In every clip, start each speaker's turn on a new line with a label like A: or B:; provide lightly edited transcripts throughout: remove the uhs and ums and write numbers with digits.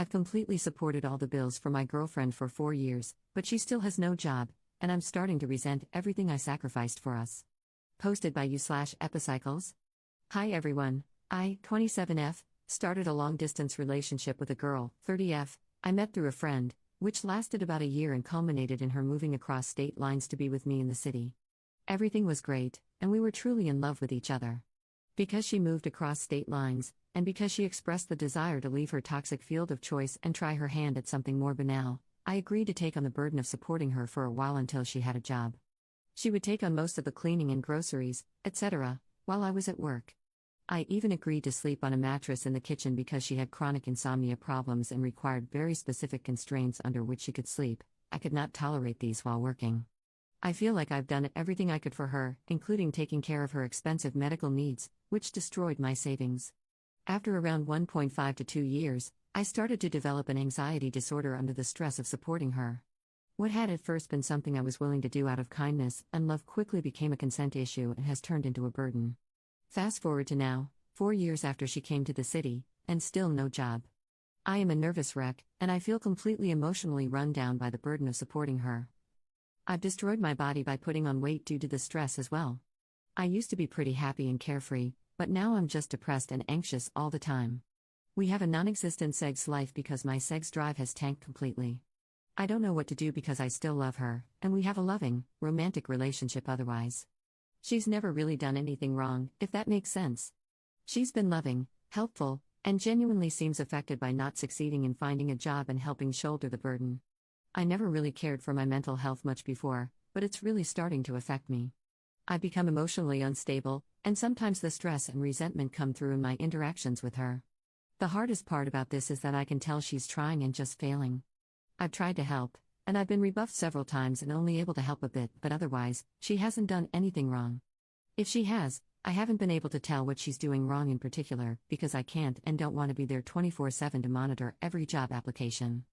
A: I've completely supported all the bills for my girlfriend for 4 years, but she still has no job, and I'm starting to resent everything I sacrificed for us. Posted by you/Epicycles. Hi everyone, I, 27F, started a long-distance relationship with a girl, 30F, I met through a friend, which lasted about a year and culminated in her moving across state lines to be with me in the city. Everything was great, and we were truly in love with each other. Because she moved across state lines, and because she expressed the desire to leave her toxic field of choice and try her hand at something more banal, I agreed to take on the burden of supporting her for a while until she had a job. She would take on most of the cleaning and groceries, etc., while I was at work. I even agreed to sleep on a mattress in the kitchen because she had chronic insomnia problems and required very specific constraints under which she could sleep. I could not tolerate these while working. I feel like I've done everything I could for her, including taking care of her expensive medical needs, which destroyed my savings. After around 1.5 to 2 years, I started to develop an anxiety disorder under the stress of supporting her. What had at first been something I was willing to do out of kindness and love quickly became a consent issue and has turned into a burden. Fast forward to now, 4 years after she came to the city, and still no job. I am a nervous wreck, and I feel completely emotionally run down by the burden of supporting her. I've destroyed my body by putting on weight due to the stress as well. I used to be pretty happy and carefree, but now I'm just depressed and anxious all the time. We have a non-existent sex life because my sex drive has tanked completely. I don't know what to do because I still love her, and we have a loving, romantic relationship otherwise. She's never really done anything wrong, if that makes sense. She's been loving, helpful, and genuinely seems affected by not succeeding in finding a job and helping shoulder the burden. I never really cared for my mental health much before, but it's really starting to affect me. I've become emotionally unstable, and sometimes the stress and resentment come through in my interactions with her. The hardest part about this is that I can tell she's trying and just failing. I've tried to help, and I've been rebuffed several times and only able to help a bit, but otherwise, she hasn't done anything wrong. If she has, I haven't been able to tell what she's doing wrong in particular, because I can't and don't want to be there 24/7 to monitor every job application.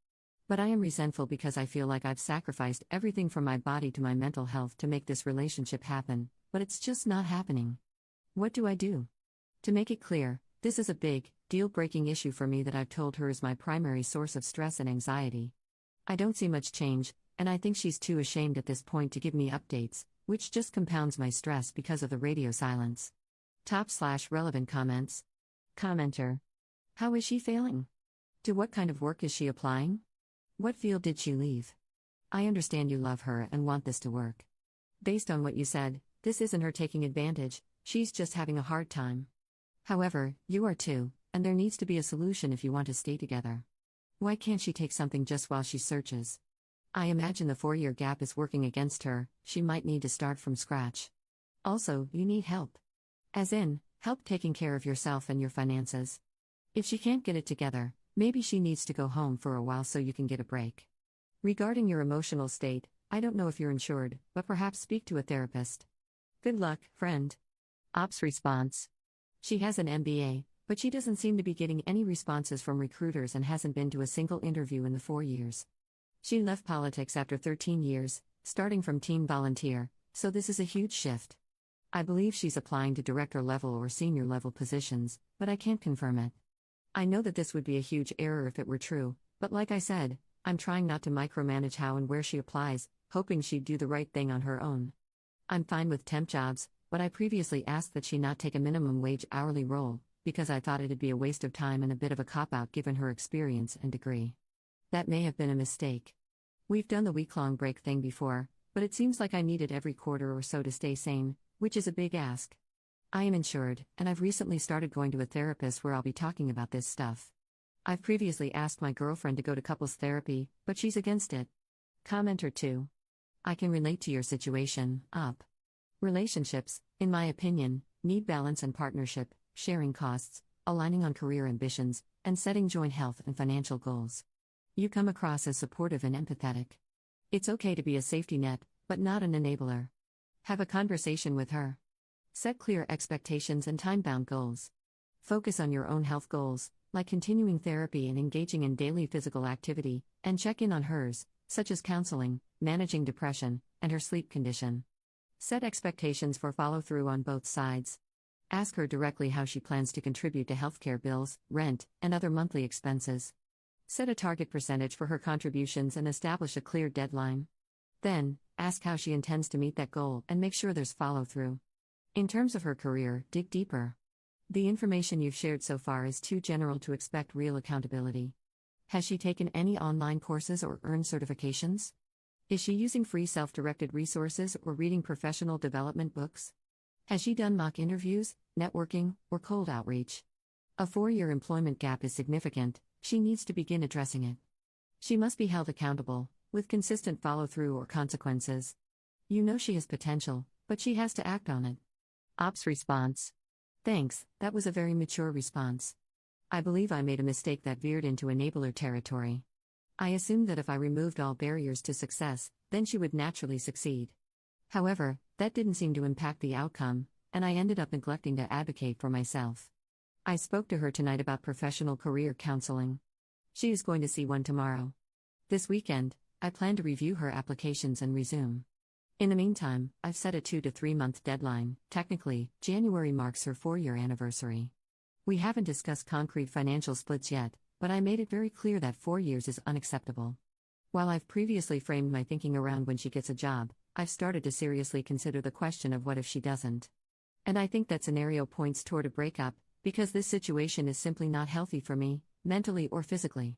A: But I am resentful because I feel like I've sacrificed everything from my body to my mental health to make this relationship happen, but it's just not happening. What do I do? To make it clear, this is a big, deal-breaking issue for me that I've told her is my primary source of stress and anxiety. I don't see much change, and I think she's too ashamed at this point to give me updates, which just compounds my stress because of the radio silence. Top/relevant comments. Commenter. How is she failing? To what kind of work is she applying? What field did she leave? I understand you love her and want this to work. Based on what you said, this isn't her taking advantage, she's just having a hard time. However, you are too, and there needs to be a solution if you want to stay together. Why can't she take something just while she searches? I imagine the 4-year gap is working against her, she might need to start from scratch. Also, you need help. As in, help taking care of yourself and your finances. If she can't get it together, maybe she needs to go home for a while so you can get a break. Regarding your emotional state, I don't know if you're insured, but perhaps speak to a therapist. Good luck, friend. Ops response. She has an MBA, but she doesn't seem to be getting any responses from recruiters and hasn't been to a single interview in the 4 years. She left politics after 13 years, starting from teen volunteer, so this is a huge shift. I believe she's applying to director level or senior level positions, but I can't confirm it. I know that this would be a huge error if it were true, but like I said, I'm trying not to micromanage how and where she applies, hoping she'd do the right thing on her own. I'm fine with temp jobs, but I previously asked that she not take a minimum wage hourly role, because I thought it'd be a waste of time and a bit of a cop-out given her experience and degree. That may have been a mistake. We've done the week-long break thing before, but it seems like I need it every quarter or so to stay sane, which is a big ask. I am insured, and I've recently started going to a therapist where I'll be talking about this stuff. I've previously asked my girlfriend to go to couples therapy, but she's against it. Commenter 2. I can relate to your situation, up. Relationships, in my opinion, need balance and partnership, sharing costs, aligning on career ambitions, and setting joint health and financial goals. You come across as supportive and empathetic. It's okay to be a safety net, but not an enabler. Have a conversation with her. Set clear expectations and time-bound goals. Focus on your own health goals, like continuing therapy and engaging in daily physical activity, and check in on hers, such as counseling, managing depression, and her sleep condition. Set expectations for follow-through on both sides. Ask her directly how she plans to contribute to healthcare bills, rent, and other monthly expenses. Set a target percentage for her contributions and establish a clear deadline. Then, ask how she intends to meet that goal and make sure there's follow through. In terms of her career, dig deeper. The information you've shared so far is too general to expect real accountability. Has she taken any online courses or earned certifications? Is she using free self-directed resources or reading professional development books? Has she done mock interviews, networking, or cold outreach? A 4-year employment gap is significant. She needs to begin addressing it. She must be held accountable, with consistent follow-through or consequences. You know she has potential, but she has to act on it. Ops response. Thanks, that was a very mature response. I believe I made a mistake that veered into enabler territory. I assumed that if I removed all barriers to success, then she would naturally succeed. However, that didn't seem to impact the outcome, and I ended up neglecting to advocate for myself. I spoke to her tonight about professional career counseling. She is going to see one tomorrow. This weekend, I plan to review her applications and resume. In the meantime, I've set a 2 to 3 month deadline. Technically, January marks her 4-year anniversary. We haven't discussed concrete financial splits yet, but I made it very clear that 4 years is unacceptable. While I've previously framed my thinking around when she gets a job, I've started to seriously consider the question of what if she doesn't. And I think that scenario points toward a breakup, because this situation is simply not healthy for me, mentally or physically.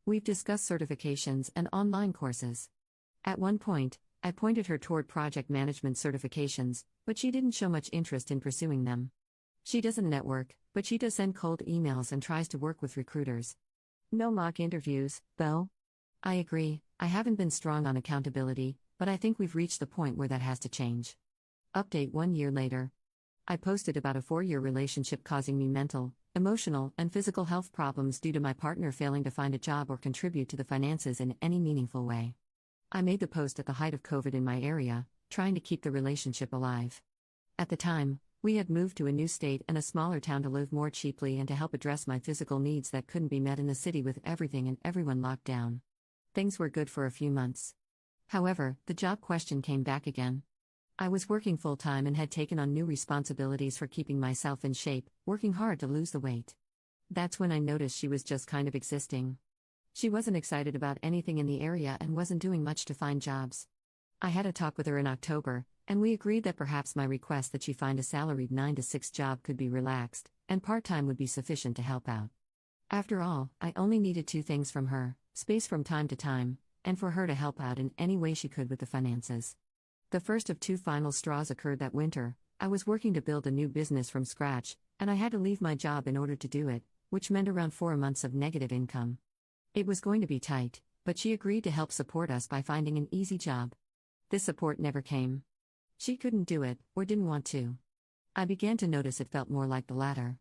A: We've discussed certifications and online courses. At one point, I pointed her toward project management certifications, but she didn't show much interest in pursuing them. She doesn't network, but she does send cold emails and tries to work with recruiters. No mock interviews, though. I agree, I haven't been strong on accountability, but I think we've reached the point where that has to change. Update 1 year later. I posted about a 4-year relationship causing me mental, emotional, and physical health problems due to my partner failing to find a job or contribute to the finances in any meaningful way. I made the post at the height of COVID in my area, trying to keep the relationship alive. At the time, we had moved to a new state and a smaller town to live more cheaply and to help address my physical needs that couldn't be met in the city with everything and everyone locked down. Things were good for a few months. However, the job question came back again. I was working full-time and had taken on new responsibilities for keeping myself in shape, working hard to lose the weight. That's when I noticed she was just kind of existing. She wasn't excited about anything in the area and wasn't doing much to find jobs. I had a talk with her in October, and we agreed that perhaps my request that she find a salaried 9 to 6 job could be relaxed, and part-time would be sufficient to help out. After all, I only needed 2 things from her: space from time to time, and for her to help out in any way she could with the finances. The first of 2 final straws occurred that winter. I was working to build a new business from scratch, and I had to leave my job in order to do it, which meant around 4 months of negative income. It was going to be tight, but she agreed to help support us by finding an easy job. This support never came. She couldn't do it, or didn't want to. I began to notice it felt more like the latter.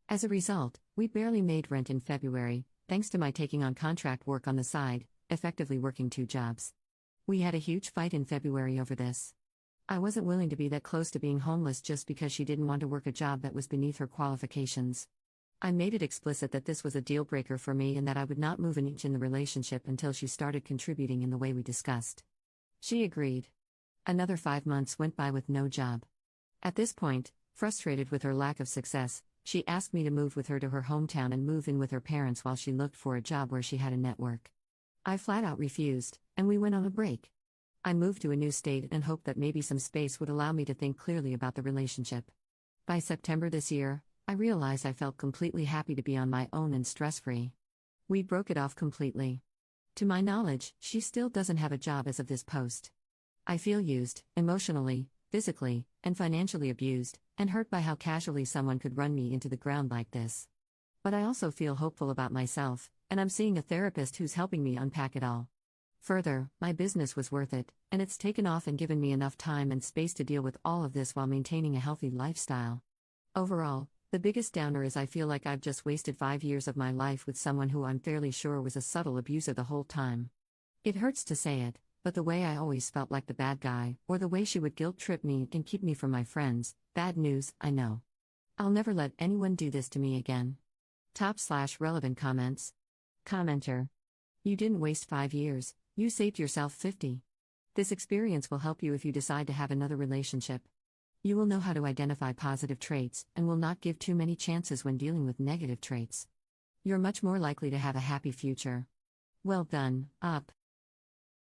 A: As a result, we barely made rent in February, thanks to my taking on contract work on the side, effectively working 2 jobs. We had a huge fight in February over this. I wasn't willing to be that close to being homeless just because she didn't want to work a job that was beneath her qualifications. I made it explicit that this was a deal breaker for me and that I would not move an inch in the relationship until she started contributing in the way we discussed. She agreed. Another 5 months went by with no job. At this point, frustrated with her lack of success, she asked me to move with her to her hometown and move in with her parents while she looked for a job where she had a network. I flat out refused, and we went on a break. I moved to a new state and hoped that maybe some space would allow me to think clearly about the relationship. By September this year, I realized I felt completely happy to be on my own and stress-free. We broke it off completely. To my knowledge, she still doesn't have a job as of this post. I feel used, emotionally, physically, and financially abused, and hurt by how casually someone could run me into the ground like this. But I also feel hopeful about myself, and I'm seeing a therapist who's helping me unpack it all. Further, my business was worth it, and it's taken off and given me enough time and space to deal with all of this while maintaining a healthy lifestyle. Overall, the biggest downer is I feel like I've just wasted 5 years of my life with someone who I'm fairly sure was a subtle abuser the whole time. It hurts to say it, but the way I always felt like the bad guy, or the way she would guilt-trip me and keep me from my friends, bad news, I know. I'll never let anyone do this to me again. Top/relevant comments. Commenter. You didn't waste 5 years, you saved yourself 50. This experience will help you if you decide to have another relationship. You will know how to identify positive traits and will not give too many chances when dealing with negative traits. You're much more likely to have a happy future. Well done, up.